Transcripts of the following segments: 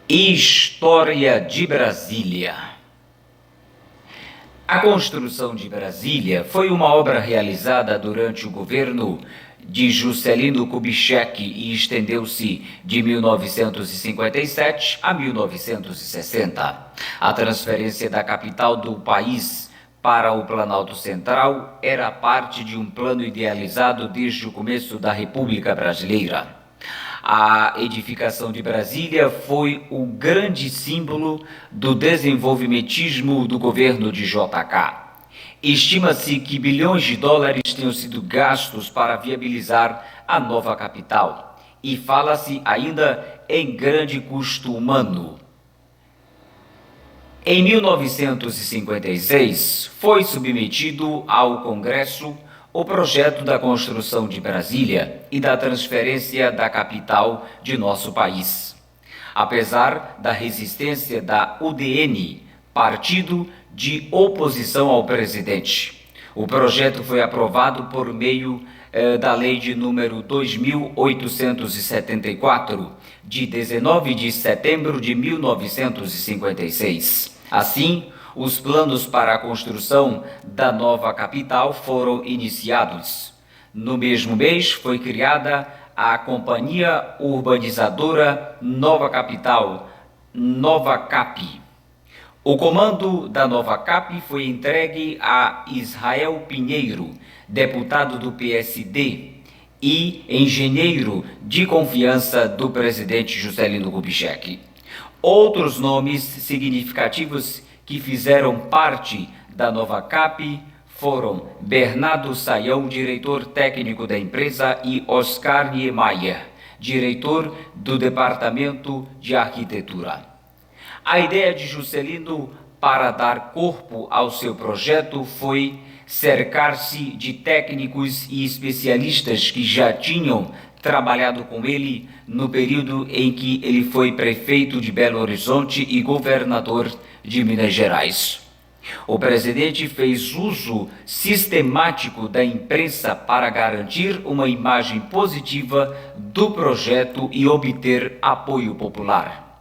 História de Brasília. A construção de Brasília foi uma obra realizada durante o governo de Juscelino Kubitschek e estendeu-se de 1957 a 1960. A transferência da capital do país para o Planalto Central era parte de um plano idealizado desde o começo da República Brasileira. A edificação de Brasília foi o grande símbolo do desenvolvimentismo do governo de JK. Estima-se que bilhões de dólares tenham sido gastos para viabilizar a nova capital, e fala-se ainda em grande custo humano. Em 1956, foi submetido ao Congresso o projeto da construção de Brasília e da transferência da capital de nosso país. Apesar da resistência da UDN, partido de oposição ao presidente, o projeto foi aprovado por meio da Lei de número 2874, de 19 de setembro de 1956. Assim, os planos para a construção da nova capital foram iniciados. No mesmo mês, foi criada a Companhia Urbanizadora Nova Capital, Nova Cap. O comando da Nova Cap foi entregue a Israel Pinheiro, deputado do PSD e engenheiro de confiança do presidente Juscelino Kubitschek. Outros nomes significativos que fizeram parte da Nova Cap foram Bernardo Sayão, diretor técnico da empresa, e Oscar Niemeyer, diretor do Departamento de Arquitetura. A ideia de Juscelino para dar corpo ao seu projeto foi cercar-se de técnicos e especialistas que já tinham trabalhado com ele no período em que ele foi prefeito de Belo Horizonte e governador de Minas Gerais. O presidente fez uso sistemático da imprensa para garantir uma imagem positiva do projeto e obter apoio popular.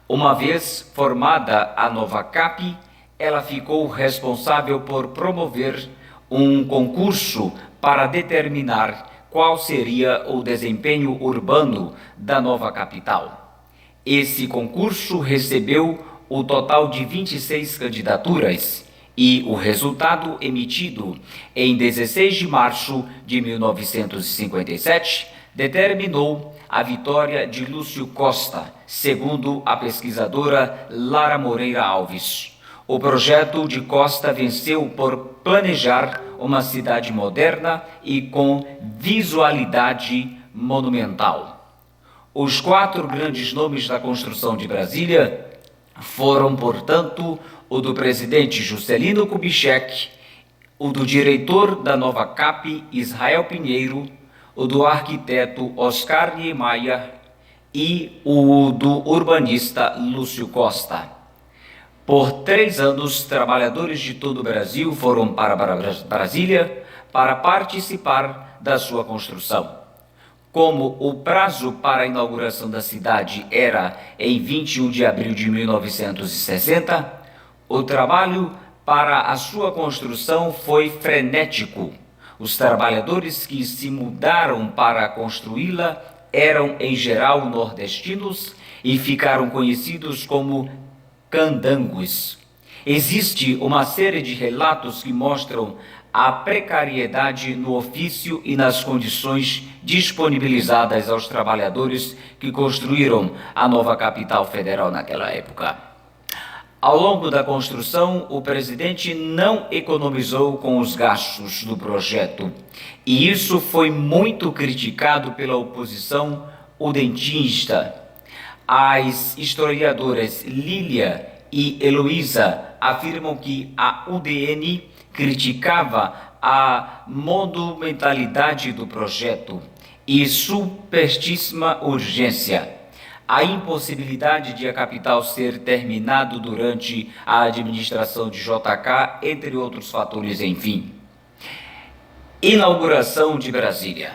Uma vez formada a Nova Cap, ela ficou responsável por promover um concurso para determinar qual seria o desempenho urbano da nova capital. Esse concurso recebeu o total de 26 candidaturas e o resultado emitido em 16 de março de 1957 determinou a vitória de Lúcio Costa, segundo a pesquisadora Lara Moreira Alves. O projeto de Costa venceu por planejar uma cidade moderna e com visualidade monumental. Os 4 grandes nomes da construção de Brasília foram, portanto, o do presidente Juscelino Kubitschek, o do diretor da Nova Cap, Israel Pinheiro, o do arquiteto Oscar Niemeyer e o do urbanista Lúcio Costa. Por 3 anos, trabalhadores de todo o Brasil foram para Brasília para participar da sua construção. Como o prazo para a inauguração da cidade era em 21 de abril de 1960, o trabalho para a sua construção foi frenético. Os trabalhadores que se mudaram para construí-la eram, em geral, nordestinos e ficaram conhecidos como candangos. Existe uma série de relatos que mostram a precariedade no ofício e nas condições disponibilizadas aos trabalhadores que construíram a nova capital federal naquela época. Ao longo da construção, o presidente não economizou com os gastos do projeto, e isso foi muito criticado pela oposição udentista. As historiadoras Lília e Heloísa afirmam que a UDN criticava a monumentalidade do projeto e superstíssima urgência, a impossibilidade de a capital ser terminado durante a administração de JK, entre outros fatores, enfim. Inauguração de Brasília.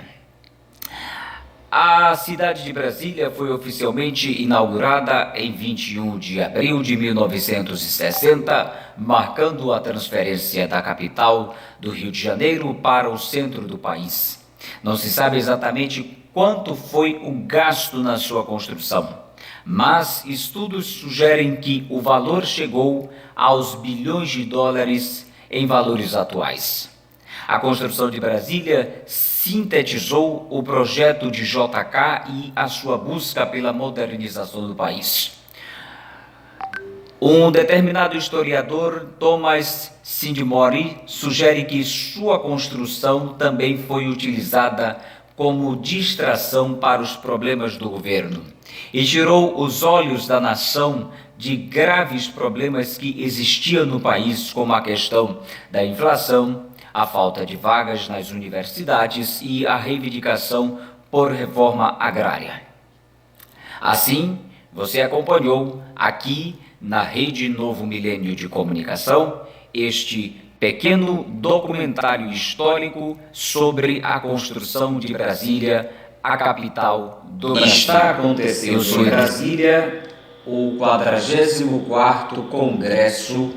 A cidade de Brasília foi oficialmente inaugurada em 21 de abril de 1960, marcando a transferência da capital do Rio de Janeiro para o centro do país. Não se sabe exatamente quanto foi o gasto na sua construção, mas estudos sugerem que o valor chegou aos bilhões de dólares em valores atuais. A construção de Brasília sintetizou o projeto de JK e a sua busca pela modernização do país. Um determinado historiador, Thomas Sindmore, sugere que sua construção também foi utilizada como distração para os problemas do governo e tirou os olhos da nação de graves problemas que existiam no país, como a questão da inflação, a falta de vagas nas universidades e a reivindicação por reforma agrária. Assim, você acompanhou aqui na Rede Novo Milênio de Comunicação este pequeno documentário histórico sobre a construção de Brasília, a capital do Brasil. Está acontecendo em Brasília o 44º Congresso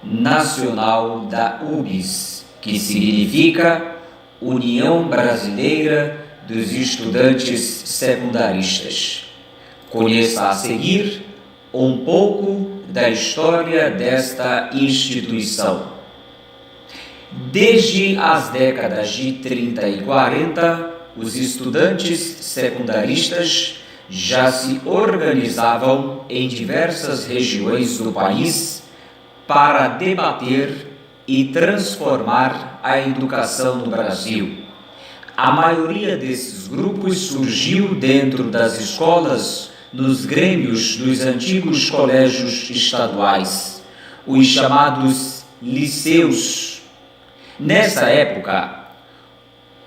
Nacional da UBS, que significa União Brasileira dos Estudantes Secundaristas. Conheça a seguir um pouco da história desta instituição. Desde as décadas de 30 e 40, os estudantes secundaristas já se organizavam em diversas regiões do país para debater e transformar a educação no Brasil. A maioria desses grupos surgiu dentro das escolas, nos grêmios dos antigos colégios estaduais, os chamados liceus. Nessa época,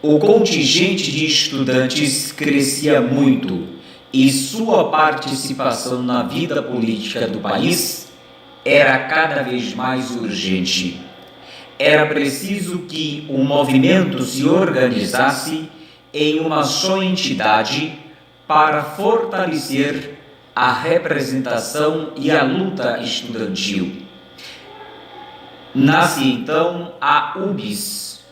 o contingente de estudantes crescia muito e sua participação na vida política do país era cada vez mais urgente. Era preciso que o movimento se organizasse em uma só entidade para fortalecer a representação e a luta estudantil. Nasce então a UBS.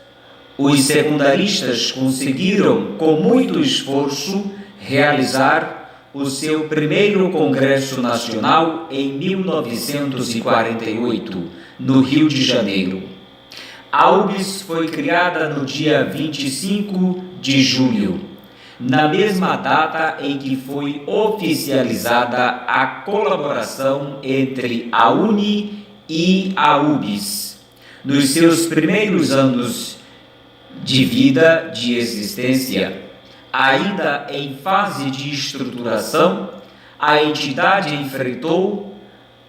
Os secundaristas conseguiram, com muito esforço, realizar o seu primeiro Congresso Nacional em 1948, no Rio de Janeiro. A UBS foi criada no dia 25 de julho, na mesma data em que foi oficializada a colaboração entre a UNE e a UBS. Nos seus primeiros anos de vida, de existência, ainda em fase de estruturação, a entidade enfrentou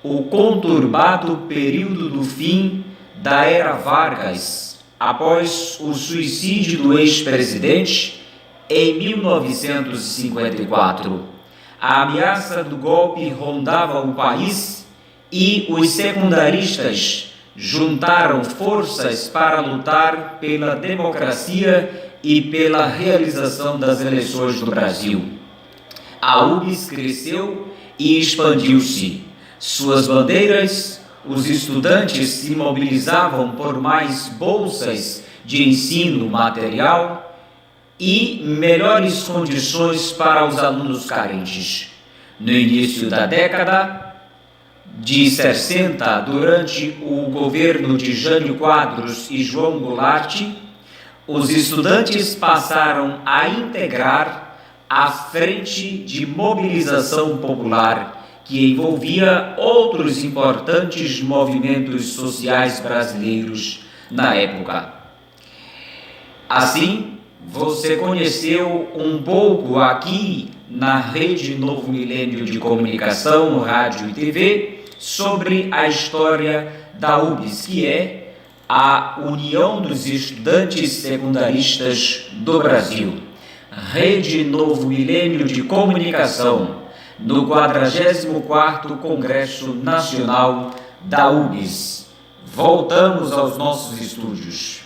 o conturbado período do fim da era Vargas, após o suicídio do ex-presidente em 1954. A ameaça do golpe rondava o país e os secundaristas juntaram forças para lutar pela democracia e pela realização das eleições do Brasil. A UBS cresceu e expandiu-se. Suas bandeiras, os estudantes se mobilizavam por mais bolsas de ensino material e melhores condições para os alunos carentes. No início da década de 60, durante o governo de Jânio Quadros e João Goulart, os estudantes passaram a integrar a Frente de Mobilização Popular, que envolvia outros importantes movimentos sociais brasileiros na época. Assim, você conheceu um pouco aqui na Rede Novo Milênio de Comunicação, Rádio e TV, sobre a história da UBS, que é a União dos Estudantes Secundaristas do Brasil. Rede Novo Milênio de Comunicação, no 44º Congresso Nacional da UBS. Voltamos aos nossos estúdios.